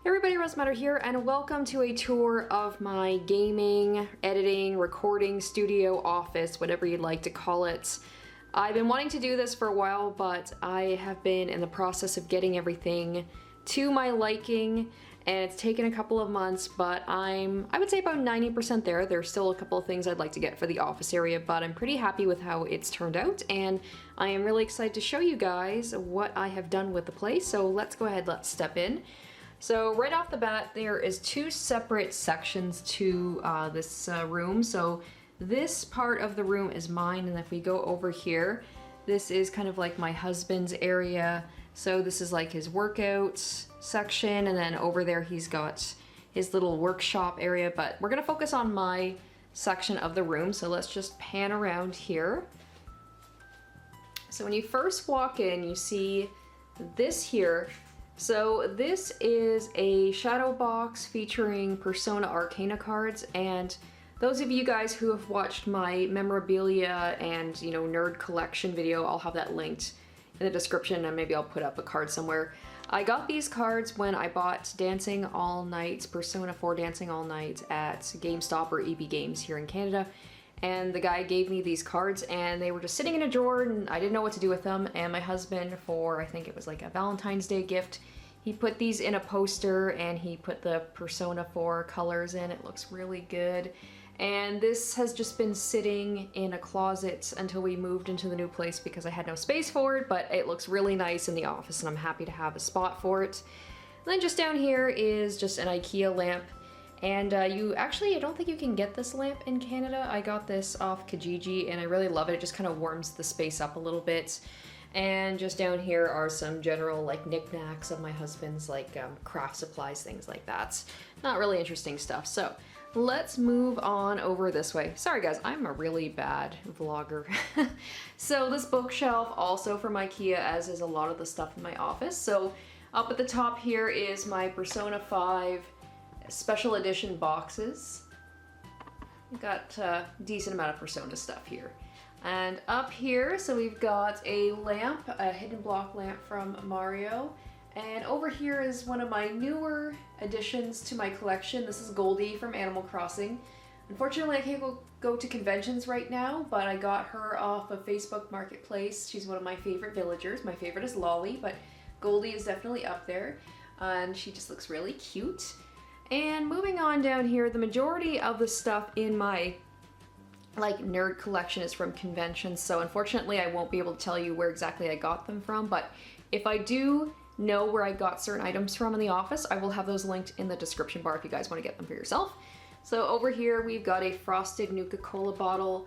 Everybody, Rose Matter here, and welcome to a tour of my gaming, editing, recording studio office, whatever you'd like to call it. I've been wanting to do this for a while, but I have been in the process of getting everything to my liking, and it's taken a couple of months, but I would say about 90% there. There's still a couple of things I'd like to get for the office area, but I'm pretty happy with how it's turned out, and I am really excited to show you guys what I have done with the place. So let's go ahead, let's step in. So right off the bat, there is two separate sections to this room. So this part of the room is mine, and if we go over here, this is kind of like my husband's area. So this is like his workout section, and then over there he's got his little workshop area, but we're gonna focus on my section of the room. So let's just pan around here. So when you first walk in, you see this here. So this is a shadow box featuring Persona Arcana cards, and those of you guys who have watched my memorabilia and, you know, nerd collection video, I'll have that linked in the description, and maybe I'll put up a card somewhere. I got these cards when I bought Dancing All Night, Persona 4 Dancing All Night at GameStop or EB Games here in Canada. And the guy gave me these cards, and they were just sitting in a drawer, and I didn't know what to do with them. And my husband, for I think it was like a Valentine's Day gift, he put these in a poster, and he put the Persona 4 colors in. It looks really good. And this has just been sitting in a closet until we moved into the new place because I had no space for it, but it looks really nice in the office, and I'm happy to have a spot for it. And then just down here is just an IKEA lamp. And I don't think you can get this lamp in Canada. I got this off Kijiji, and I really love it. It just kind of warms the space up a little bit. And just down here are some general like knickknacks of my husband's, like craft supplies, things like that. Not really interesting stuff. So let's move on over this way. Sorry guys, I'm a really bad vlogger. So this bookshelf also from IKEA, as is a lot of the stuff in my office. So up at the top here is my Persona 5 special edition boxes. We've got a decent amount of Persona stuff here. And up here, so we've got a lamp, a hidden block lamp from Mario. And over here is one of my newer additions to my collection. This is Goldie from Animal Crossing. Unfortunately, I can't go to conventions right now, but I got her off of Facebook Marketplace. She's one of my favorite villagers. My favorite is Lolly, but Goldie is definitely up there. And she just looks really cute. And moving on down here, the majority of the stuff in my like nerd collection is from conventions, so unfortunately I won't be able to tell you where exactly I got them from, but if I do know where I got certain items from in the office, I will have those linked in the description bar if you guys want to get them for yourself. So over here we've got a frosted Nuka-Cola bottle.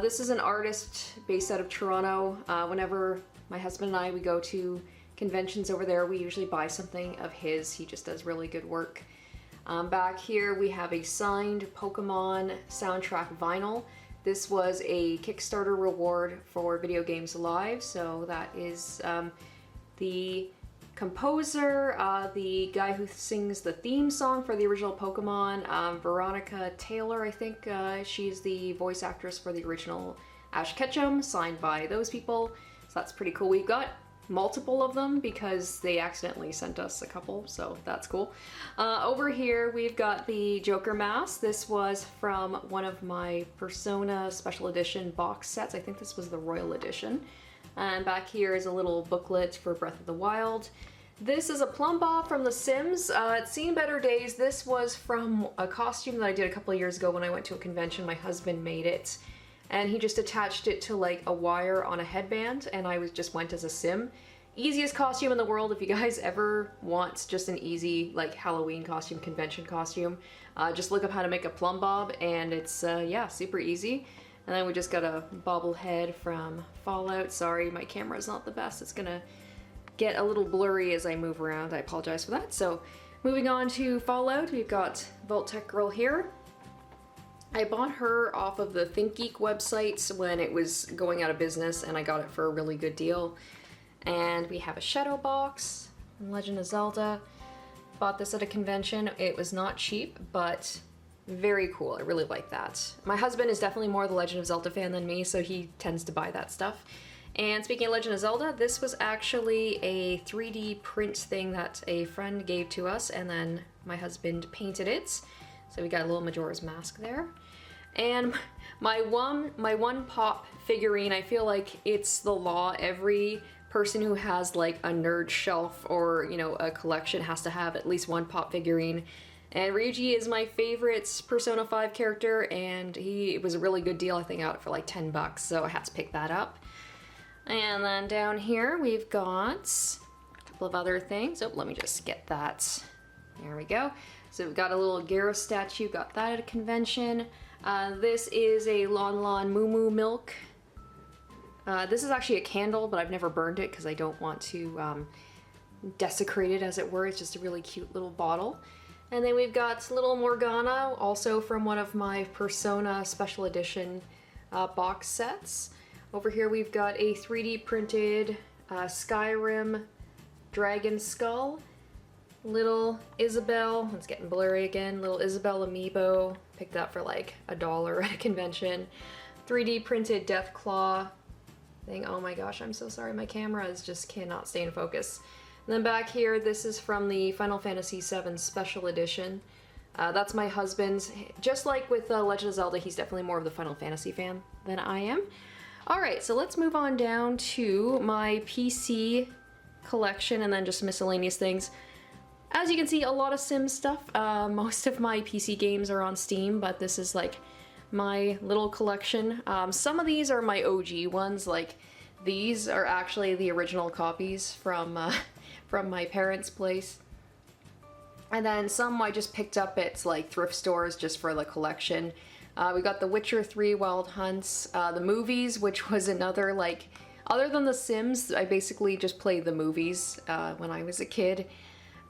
This is an artist based out of Toronto. Whenever my husband and we go to conventions over there, we usually buy something of his. He just does really good work. Back here we have a signed Pokemon soundtrack vinyl. This was a Kickstarter reward for Video Games Live, so that is the composer, the guy who sings the theme song for the original Pokemon, Veronica Taylor, I think. She's the voice actress for the original Ash Ketchum, signed by those people, so that's pretty cool. We've got multiple of them because they accidentally sent us a couple, so that's cool. Over here we've got the Joker mask. This was from one of my Persona special edition box sets. I think this was the Royal Edition. And back here is a little booklet for Breath of the Wild. This is a plumb bob from The Sims. It's seen better days. This was from a costume that I did a couple of years ago when I went to a convention. My husband made it, and he just attached it to like a wire on a headband, and I just went as a Sim. Easiest costume in the world. If you guys ever want just an easy like Halloween costume, convention costume, just look up how to make a plumb bob, and it's yeah, super easy. And then we just got a bobblehead from Fallout. Sorry, my camera's not the best. It's gonna get a little blurry as I move around. I apologize for that. So moving on to Fallout, we've got Vault Tech Girl here. I bought her off of the ThinkGeek website when it was going out of business, and I got it for a really good deal. And we have a Shadow box from Legend of Zelda. Bought this at a convention. It was not cheap, but very cool. I really like that. My husband is definitely more the Legend of Zelda fan than me, so he tends to buy that stuff. And speaking of Legend of Zelda, this was actually a 3D print thing that a friend gave to us, and then my husband painted it. So we got a little Majora's Mask there. And my one pop figurine, I feel like it's the law. Every person who has like a nerd shelf or, you know, a collection has to have at least one pop figurine. And Ryuji is my favorite Persona 5 character, and it was a really good deal. I think I got it for like 10 bucks, so I had to pick that up. And then down here we've got a couple of other things. Oh, let me just get that. There we go. So we've got a little Gyarados statue, got that at a convention. This is a Lon Lon Moo Moo Milk. This is actually a candle, but I've never burned it because I don't want to desecrate it, as it were. It's just a really cute little bottle. And then we've got little Morgana, also from one of my Persona Special Edition box sets. Over here we've got a 3D printed Skyrim dragon skull. Little Isabelle, it's getting blurry again, little Isabelle amiibo. Picked that for like $1 at a convention. 3D printed Deathclaw thing. Oh my gosh, I'm so sorry, my camera just cannot stay in focus. And then back here, this is from the Final Fantasy VII Special Edition. That's my husband's. Just like with Legend of Zelda, he's definitely more of the Final Fantasy fan than I am. Alright, so let's move on down to my PC collection and then just miscellaneous things. As you can see, a lot of Sims stuff. Most of my PC games are on Steam, but this is like my little collection. Some of these are my OG ones, like these are actually the original copies from my parents' place. And then some I just picked up at like thrift stores just for the collection. We got The Witcher 3 Wild Hunts, the movies, which was another, like, other than The Sims, I basically just played the movies when I was a kid.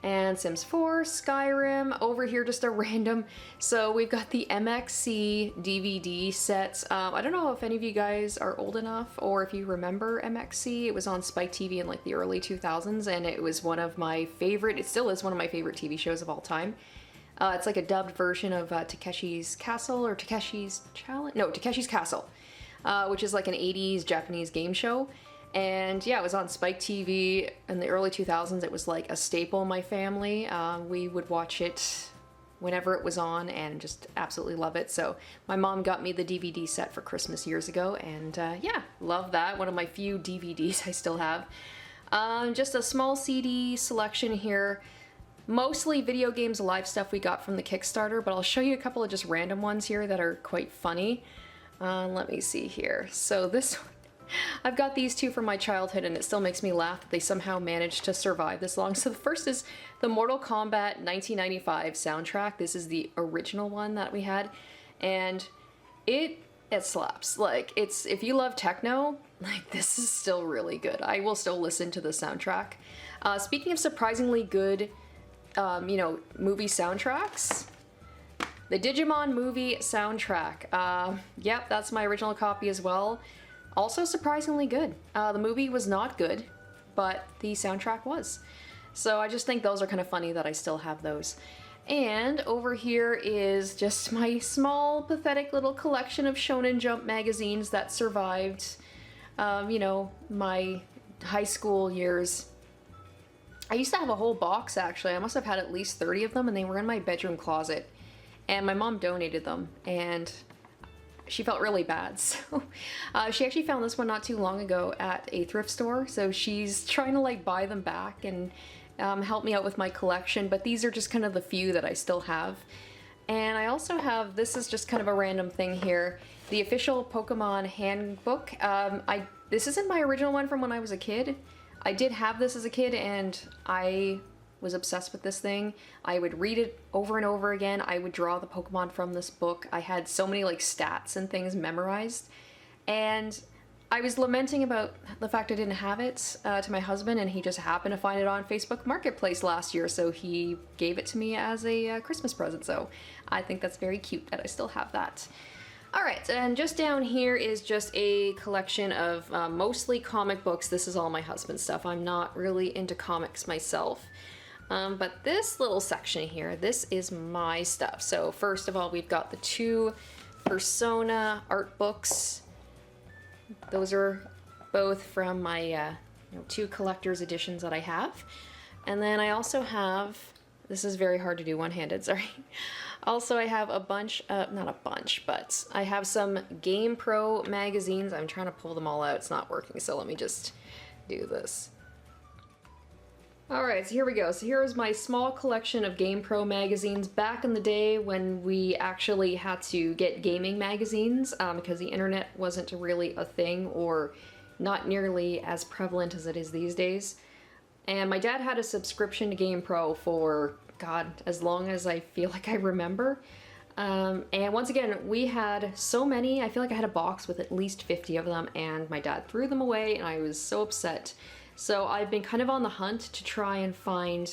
And Sims 4, Skyrim, over here just a random. So we've got the MXC DVD sets. I don't know if any of you guys are old enough or if you remember MXC. It was on Spike TV in like the early 2000s, and it was one of my favorite, it still is one of my favorite TV shows of all time. It's like a dubbed version of Takeshi's Castle, or Takeshi's Challenge? No, Takeshi's Castle, which is like an 80s Japanese game show. And yeah, it was on Spike TV in the early 2000s. It was like a staple in my family. We would watch it whenever it was on and just absolutely love it. So my mom got me the DVD set for Christmas years ago, and yeah, love that. One of my few DVDs I still have. Just a small CD selection here. Mostly video games, live stuff we got from the Kickstarter, but I'll show you a couple of just random ones here that are quite funny. Let me see here. So this one, I've got these two from my childhood, and it still makes me laugh that they somehow managed to survive this long. So the first is the Mortal Kombat 1995 soundtrack. This is the original one that we had, and it slaps. Like, if you love techno, like, this is still really good. I will still listen to the soundtrack. Speaking of surprisingly good, you know, movie soundtracks, the Digimon movie soundtrack. Yep, that's my original copy as well. Also surprisingly good. The movie was not good, but the soundtrack was. So I just think those are kind of funny that I still have those. And over here is just my small, pathetic little collection of Shonen Jump magazines that survived, you know, my high school years. I used to have a whole box, actually. I must have had at least 30 of them, and they were in my bedroom closet. And my mom donated them, and she felt really bad. So she actually found this one not too long ago at a thrift store. So she's trying to like buy them back and help me out with my collection. But these are just kind of the few that I still have. And I also have, this is just kind of a random thing here, the official Pokemon handbook. This isn't my original one from when I was a kid. I did have this as a kid, and I was obsessed with this thing. I would read it over and over again. I would draw the Pokemon from this book. I had so many like stats and things memorized, and I was lamenting about the fact I didn't have it to my husband, and he just happened to find it on Facebook Marketplace last year, so he gave it to me as a Christmas present. So I think that's very cute that I still have that. Alright, and just down here is just a collection of mostly comic books. This is all my husband's stuff. I'm not really into comics myself. But this little section here, this is my stuff. So first of all, we've got the two Persona art books. Those are both from my two collector's editions that I have. And then I also have, this is very hard to do one-handed, sorry. Also, I have a bunch, not a bunch, but I have some GamePro magazines. I'm trying to pull them all out. It's not working, so let me just do this. Alright, so here we go. So here is my small collection of GamePro magazines back in the day when we actually had to get gaming magazines because the internet wasn't really a thing or not nearly as prevalent as it is these days. And my dad had a subscription to GamePro for, God, as long as I feel like I remember. And once again, we had so many. I feel like I had a box with at least 50 of them, and my dad threw them away, and I was so upset. So I've been kind of on the hunt to try and find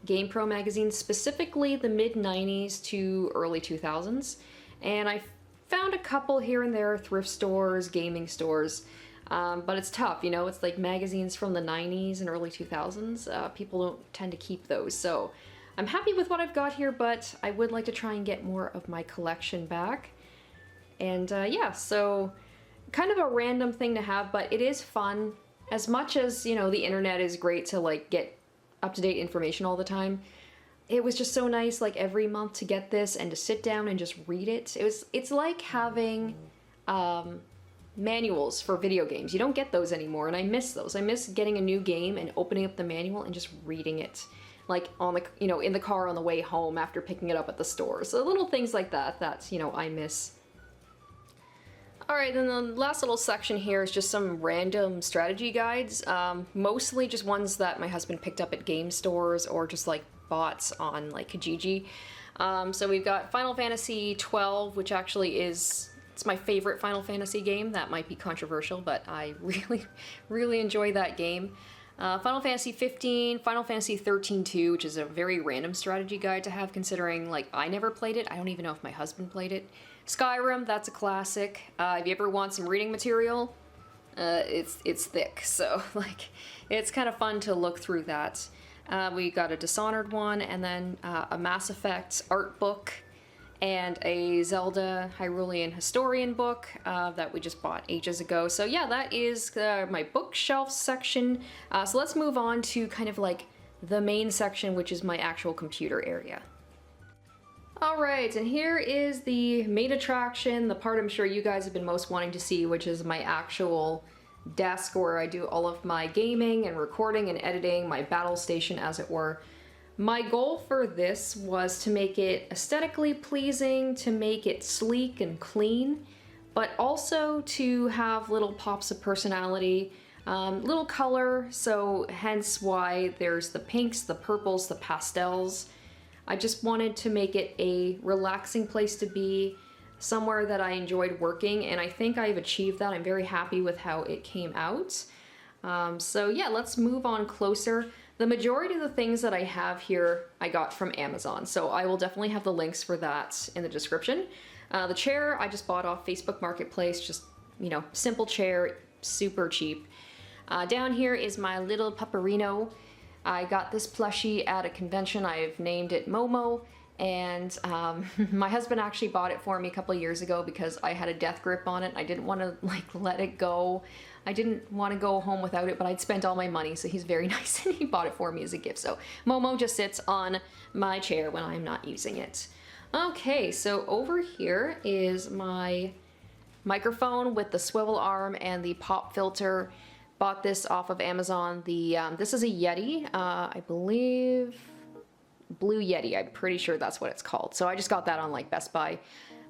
GamePro magazines, specifically the mid-90s to early 2000s. And I found a couple here and there, thrift stores, gaming stores. But it's tough, you know, it's like magazines from the 90s and early 2000s. People don't tend to keep those. So I'm happy with what I've got here, but I would like to try and get more of my collection back. And yeah, so kind of a random thing to have, but it is fun. As much as, you know, the internet is great to like get up-to-date information all the time, it was just so nice like every month to get this and to sit down and just read it. It's like having manuals for video games. You don't get those anymore, and I miss those. I miss getting a new game and opening up the manual and just reading it, like on the, you know, in the car on the way home after picking it up at the store. So little things like that, you know, I miss. Alright, then the last little section here is just some random strategy guides, mostly just ones that my husband picked up at game stores or just like bought on like Kijiji. So we've got Final Fantasy 12, which actually is, it's my favorite Final Fantasy game. That might be controversial, but I really enjoy that game. Final Fantasy 15, Final Fantasy 13-2, which is a very random strategy guide to have considering like I never played it. I don't even know if my husband played it. Skyrim, that's a classic. If you ever want some reading material, it's thick, so like it's kind of fun to look through that. We got a Dishonored one, and then a Mass Effect art book, and a Zelda Hyrulean Historian book that we just bought ages ago. So yeah, that is my bookshelf section. So let's move on to kind of like the main section, which is my actual computer area. Alright, and here is the main attraction, the part I'm sure you guys have been most wanting to see, which is my actual desk where I do all of my gaming and recording and editing, my battle station as it were. My goal for this was to make it aesthetically pleasing, to make it sleek and clean, but also to have little pops of personality, little color, so hence why there's the pinks, the purples, the pastels. I just wanted to make it a relaxing place to be, somewhere that I enjoyed working, and I think I've achieved that. I'm very happy with how it came out. So yeah, let's move on closer. The majority of the things that I have here I got from Amazon, so I will definitely have the links for that in the description. The chair I just bought off Facebook Marketplace, just, you know, simple chair, super cheap. Down here is my little pupperino. I got this plushie at a convention. I've named it Momo, and my husband actually bought it for me a couple of years ago because I had a death grip on it. I didn't want to like let it go. I didn't want to go home without it, but I'd spent all my money, so he's very nice and he bought it for me as a gift. So Momo just sits on my chair when I'm not using it. Okay, so over here is my microphone with the swivel arm and the pop filter. Bought this off of Amazon. This is a Yeti, I believe, Blue Yeti. I'm pretty sure that's what it's called. So I just got that on like Best Buy.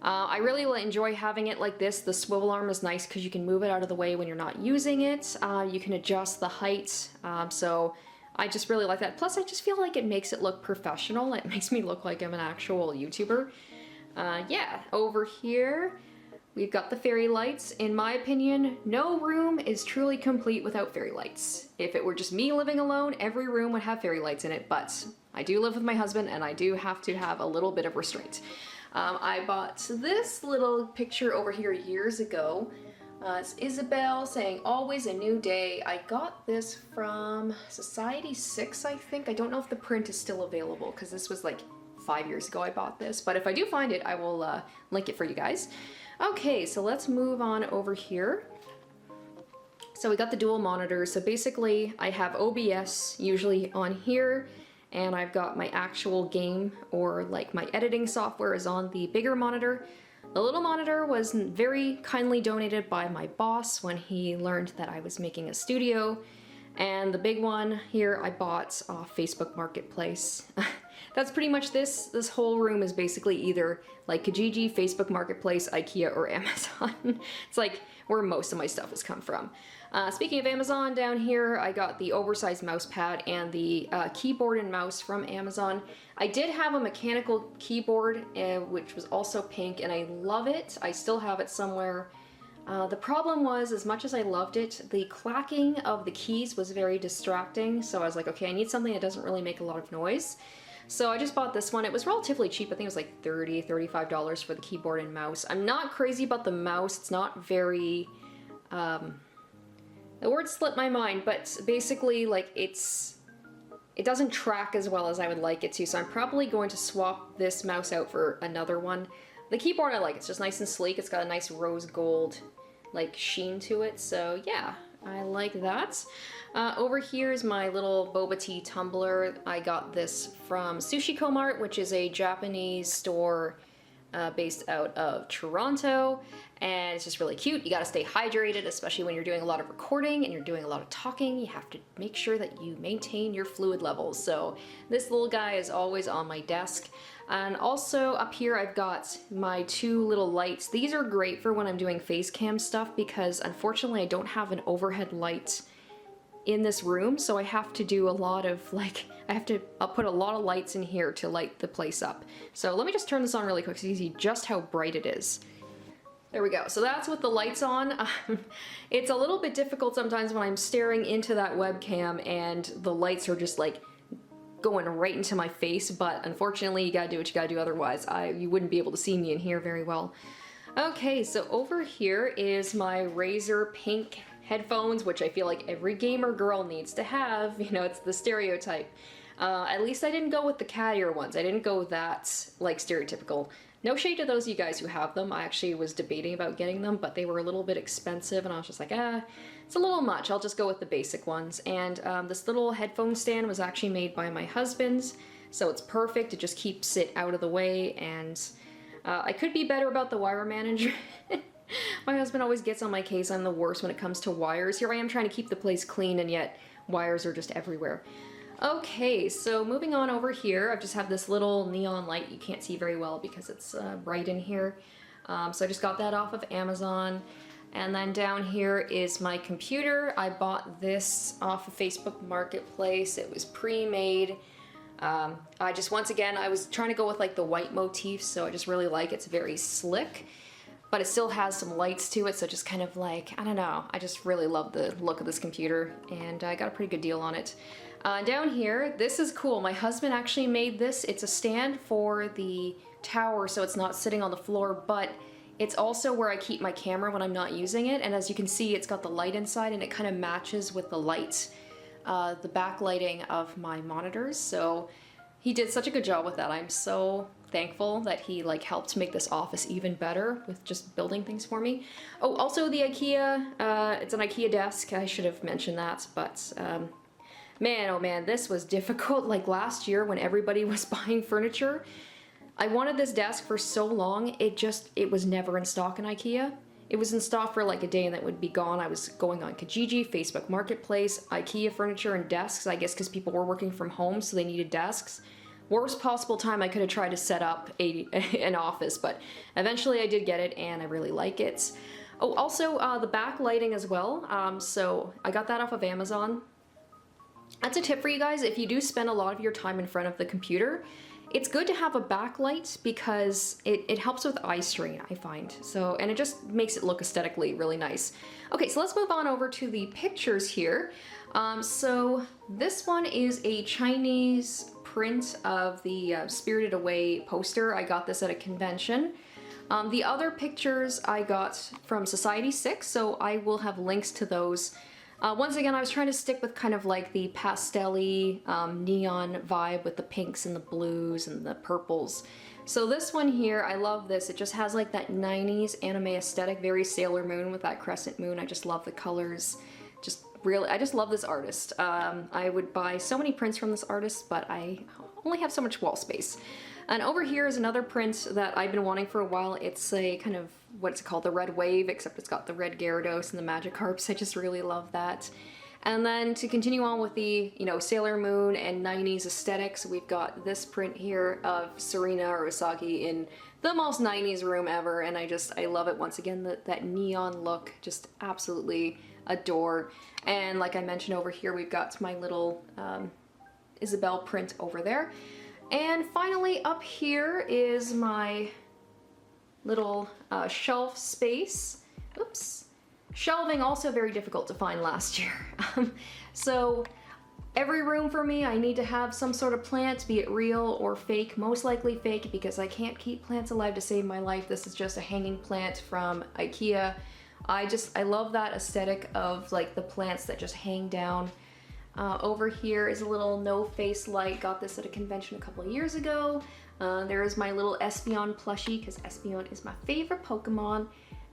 I really enjoy having it like this. The swivel arm is nice because you can move it out of the way when you're not using it. You can adjust the height. So I just really like that. Plus I just feel like it makes it look professional. It makes me look like I'm an actual YouTuber. Yeah, over here we've got the fairy lights. In my opinion, no room is truly complete without fairy lights. If it were just me living alone, every room would have fairy lights in it, but I do live with my husband and I do have to have a little bit of restraint. I bought this little picture over here years ago. It's Isabel saying, "Always a new day." I got this from Society 6, I think. I don't know if the print is still available because this was like 5 years ago I bought this, but if I do find it, I will link it for you guys. Okay, so let's move on over here. So we got the dual monitors. So basically I have OBS usually on here, and I've got my actual game or like my editing software is on the bigger monitor. The little monitor was very kindly donated by my boss when he learned that I was making a studio. And the big one here I bought off Facebook Marketplace. That's pretty much this. This whole room is basically either like Kijiji, Facebook Marketplace, IKEA, or Amazon. It's like where most of my stuff has come from. Speaking of Amazon, down here I got the oversized mouse pad and the keyboard and mouse from Amazon. I did have a mechanical keyboard, which was also pink, and I love it. I still have it somewhere. The problem was, as much as I loved it, the clacking of the keys was very distracting, so I was like, okay, I need something that doesn't really make a lot of noise. So I just bought this one. It was relatively cheap. I think it was like $30, $35 for the keyboard and mouse. I'm not crazy about the mouse. It's not very... the word slipped my mind, but basically, like, it doesn't track as well as I would like it to, so I'm probably going to swap this mouse out for another one. The keyboard I like. It's just nice and sleek. It's got a nice rose gold, like, sheen to it, so yeah, I like that. Over here is my little boba tea tumbler. I got this from Sushi Komart, which is a Japanese store based out of Toronto, and it's just really cute. You gotta stay hydrated, especially when you're doing a lot of recording and you're doing a lot of talking. You have to make sure that you maintain your fluid levels. So this little guy is always on my desk. And also up here I've got my two little lights. These are great for when I'm doing face cam stuff because unfortunately I don't have an overhead light in this room, so I have to do a lot of like, I'll put a lot of lights in here to light the place up. So let me just turn this on really quick so you see just how bright it is. There we go. So that's with the lights on. It's a little bit difficult sometimes when I'm staring into that webcam and the lights are just like going right into my face, but unfortunately you gotta do what you gotta do, otherwise you wouldn't be able to see me in here very well. Okay, so over here is my Razer pink headphones, which I feel like every gamer girl needs to have. You know, it's the stereotype. At least I didn't go with the cat ear ones. I didn't go that, like, stereotypical. No shade to those of you guys who have them. I actually was debating about getting them, but they were a little bit expensive, and I was just like, it's a little much. I'll just go with the basic ones. And this little headphone stand was actually made by my husband's, so it's perfect. It just keeps it out of the way, and I could be better about the wire management. My husband always gets on my case. I'm the worst when it comes to wires. Here I am trying to keep the place clean, and yet wires are just everywhere. Okay, so moving on over here, I just have this little neon light. You can't see very well because it's bright in here. So I just got that off of Amazon. And then down here is my computer. I bought this off of Facebook Marketplace. It was pre-made. Once again, I was trying to go with like the white motifs, so I just really like it. It's very slick, but it still has some lights to it, so just kind of like, I don't know, I just really love the look of this computer, and I got a pretty good deal on it. Down here, this is cool. My husband actually made this. It's a stand for the tower, so it's not sitting on the floor, but it's also where I keep my camera when I'm not using it, and as you can see, it's got the light inside, and it kind of matches with the light, the backlighting of my monitors, so he did such a good job with that. I'm so thankful that he like helped make this office even better with just building things for me. Oh, also the IKEA, it's an IKEA desk. I should have mentioned that, but man, oh man, this was difficult. Like last year when everybody was buying furniture, I wanted this desk for so long, it was never in stock in IKEA. It was in stock for like a day and then it would be gone. I was going on Kijiji, Facebook Marketplace, IKEA furniture and desks, I guess because people were working from home so they needed desks. Worst possible time I could have tried to set up an office, but eventually I did get it and I really like it. Oh, also the backlighting as well. So I got that off of Amazon. That's a tip for you guys. If you do spend a lot of your time in front of the computer, it's good to have a backlight because it helps with eye strain, I find. So, and it just makes it look aesthetically really nice. Okay, so let's move on over to the pictures here. So this one is a Chinese print of the Spirited Away poster. I got this at a convention. The other pictures I got from Society 6, so I will have links to those. Once again, I was trying to stick with kind of like the pastel-y neon vibe with the pinks and the blues and the purples. So this one here, I love this. It just has like that 90s anime aesthetic, very Sailor Moon with that crescent moon. I just love the colors. just really, I just love this artist. I would buy so many prints from this artist, but I only have so much wall space. And over here is another print that I've been wanting for a while. It's a kind of, what's it called, the Red Wave, except it's got the red Gyarados and the Magikarps. I just really love that. And then to continue on with the, you know, Sailor Moon and 90s aesthetics, we've got this print here of Serena or Usagi in the most 90s room ever, and I love it. Once again, that neon look, just absolutely adore. And like I mentioned, over here we've got my little Isabelle print over there. And finally up here is my little shelf space. Oops. Shelving, also very difficult to find last year. So every room for me, I need to have some sort of plant, be it real or fake. Most likely fake, because I can't keep plants alive to save my life. This is just a hanging plant from IKEA. I love that aesthetic of like the plants that just hang down. Over here is a little no-face light. Got this at a convention a couple of years ago. There is my little Espeon plushie, because Espeon is my favorite Pokemon.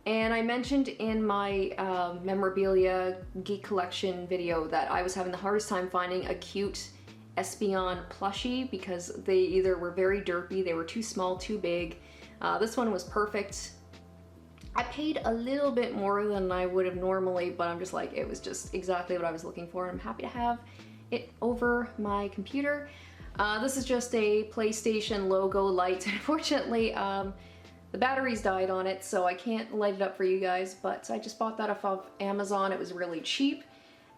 And I mentioned in my memorabilia geek collection video that I was having the hardest time finding a cute Espeon plushie because they either were very derpy, they were too small, too big. This one was perfect. I paid a little bit more than I would have normally, but I'm just like, it was just exactly what I was looking for. I'm happy to have it over my computer. This is just a PlayStation logo light. Unfortunately, the batteries died on it, so I can't light it up for you guys, but I just bought that off of Amazon. It was really cheap.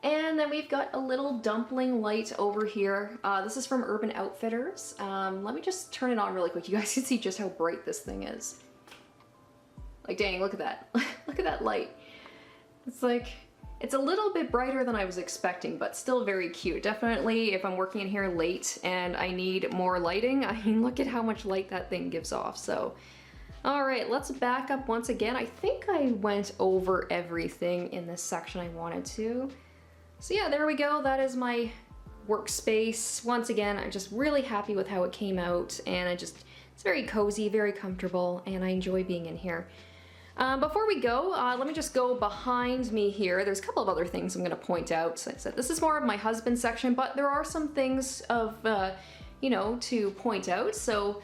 And then we've got a little dumpling light over here. This is from Urban Outfitters. Let me just turn it on really quick. You guys can see just how bright this thing is. Like, dang, look at that. Look at that light. It's like, it's a little bit brighter than I was expecting, but still very cute. Definitely, if I'm working in here late and I need more lighting, I mean, look at how much light that thing gives off. So, all right, let's back up once again. I think I went over everything in this section I wanted to. So yeah, there we go. That is my workspace. Once again, I'm just really happy with how it came out, and it's very cozy, very comfortable, and I enjoy being in here. Before we go, let me just go behind me here. There's a couple of other things I'm going to point out. So I said this is more of my husband's section, but there are some things of, you know, to point out. So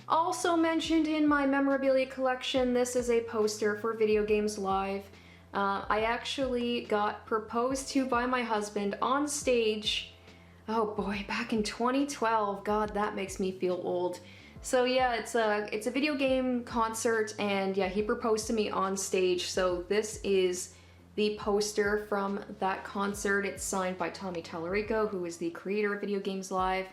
also mentioned in my memorabilia collection, this is a poster for Video Games Live. I actually got proposed to by my husband on stage. Oh boy, back in 2012. God, that makes me feel old. So yeah, it's a video game concert, and yeah, he proposed to me on stage. So this is the poster from that concert. It's signed by Tommy Tallarico, who is the creator of Video Games Live.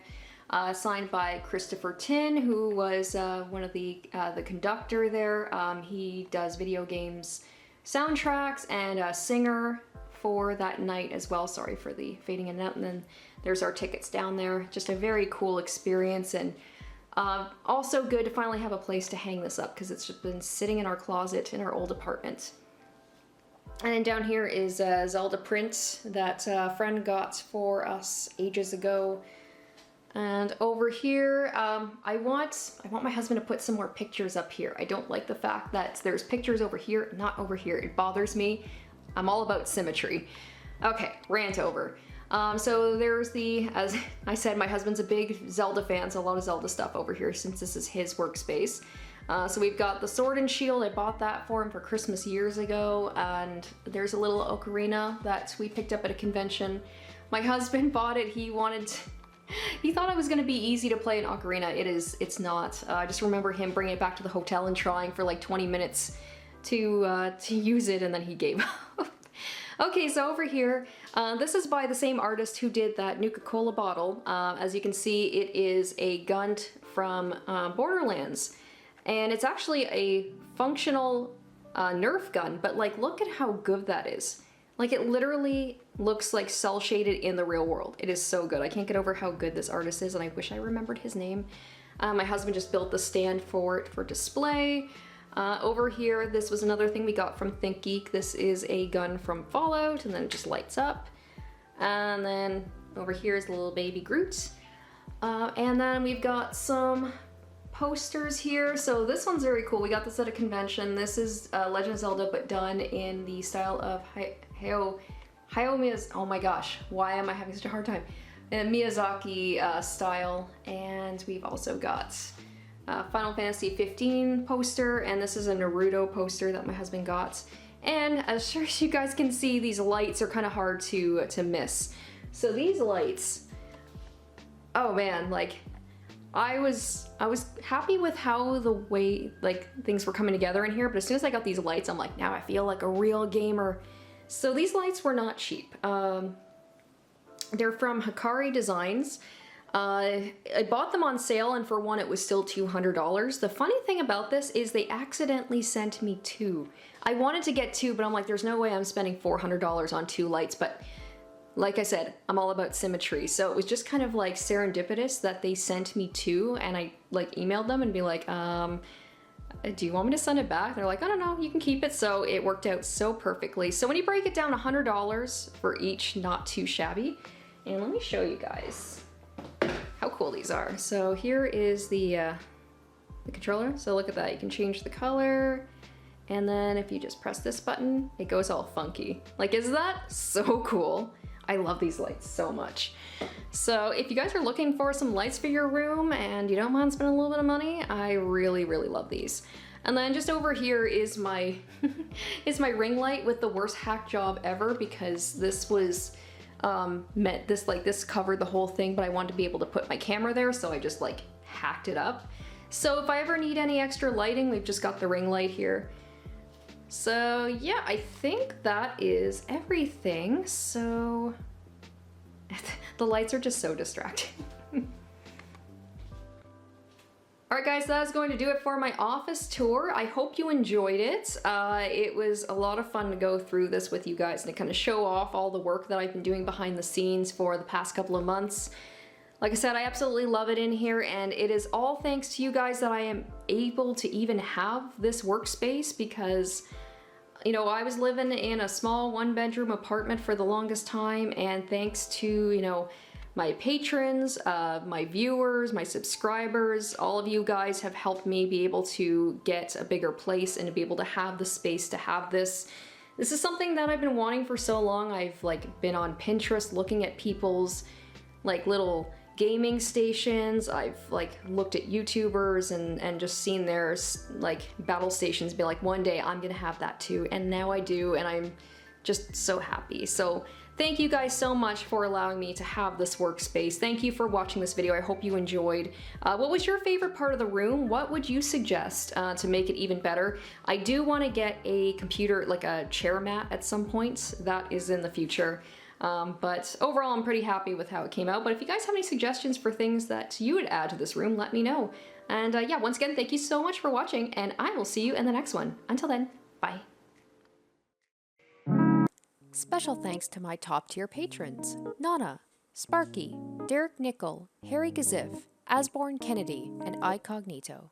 Signed by Christopher Tin, who was one of the conductor there. He does video games soundtracks and a singer for that night as well. Sorry for the fading in and out. And then there's our tickets down there. Just a very cool experience, and also good to finally have a place to hang this up, because it's just been sitting in our closet in our old apartment. And then down here is a Zelda print that a friend got for us ages ago. And over here, I want my husband to put some more pictures up here. I don't like the fact that there's pictures over here, not over here. It bothers me. I'm all about symmetry. Okay, rant over. So there's as I said, my husband's a big Zelda fan, so a lot of Zelda stuff over here since this is his workspace. So we've got the Sword and Shield. I bought that for him for Christmas years ago, and there's a little ocarina that we picked up at a convention. My husband bought it. He thought it was going to be easy to play an ocarina. It's not. I just remember him bringing it back to the hotel and trying for like 20 minutes to use it, and then he gave up. Okay, so over here, this is by the same artist who did that Nuka-Cola bottle. As you can see, it is a gun from Borderlands, and it's actually a functional Nerf gun, but like, look at how good that is. Like, it literally looks like cel shaded in the real world. It is so good. I can't get over how good this artist is, and I wish I remembered his name. My husband just built the stand for it for display. Over here, this was another thing we got from ThinkGeek. This is a gun from Fallout, and then it just lights up. And then over here is the little baby Groot. And then we've got some posters here. So this one's very cool. We got this at a convention. This is Legend of Zelda, but done in the style of Hayao Miyazaki, oh my gosh, why am I having such a hard time? Miyazaki style, and we've also got Final Fantasy 15 poster, and this is a Naruto poster that my husband got. And as sure as you guys can see, these lights are kind of hard to miss. So these lights, oh man, like I was happy with how the way like things were coming together in here, but as soon as I got these lights, I'm like, now I feel like a real gamer. So these lights were not cheap. They're from Hikari Designs. I bought them on sale, and for one it was still $200. The funny thing about this is they accidentally sent me two. I wanted to get two, but I'm like, there's no way I'm spending $400 on two lights, but like I said, I'm all about symmetry, so it was just kind of like serendipitous that they sent me two, and I like emailed them and be like, do you want me to send it back? They're like, I don't know, you can keep it. So it worked out so perfectly. So when you break it down, $100 for each, not too shabby. And let me show you guys how cool these are. So here is the controller. So look at that, you can change the color. And then if you just press this button, it goes all funky. Like, is that so cool? I love these lights so much. So if you guys are looking for some lights for your room and you don't mind spending a little bit of money, I really, really love these. And then just over here is my is my ring light with the worst hack job ever, because this was this covered the whole thing, but I wanted to be able to put my camera there, so I just like hacked it up. So if I ever need any extra lighting, we've just got the ring light here. So yeah, I think that is everything. So the lights are just so distracting. Alright guys, that is going to do it for my office tour. I hope you enjoyed it. It was a lot of fun to go through this with you guys and to kind of show off all the work that I've been doing behind the scenes for the past couple of months. Like I said, I absolutely love it in here, and it is all thanks to you guys that I am able to even have this workspace, because you know, I was living in a small one-bedroom apartment for the longest time, and thanks to, you know, my patrons, my viewers, my subscribers, all of you guys have helped me be able to get a bigger place and to be able to have the space to have this. This is something that I've been wanting for so long. I've like been on Pinterest looking at people's like little gaming stations. I've like looked at YouTubers and just seen their like battle stations, be like, one day I'm gonna have that too, and now I do, and I'm just so happy. So thank you guys so much for allowing me to have this workspace. Thank you for watching this video. I hope you enjoyed. What was your favorite part of the room? What would you suggest to make it even better? I do want to get a computer, like a chair mat at some point. That is in the future. But overall, I'm pretty happy with how it came out. But if you guys have any suggestions for things that you would add to this room, let me know. And yeah, once again, thank you so much for watching, and I will see you in the next one. Until then, bye. Special thanks to my top-tier patrons: Nana, Sparky, Derek Nickel, Harry Gazif, Asborn Kennedy, and Icognito.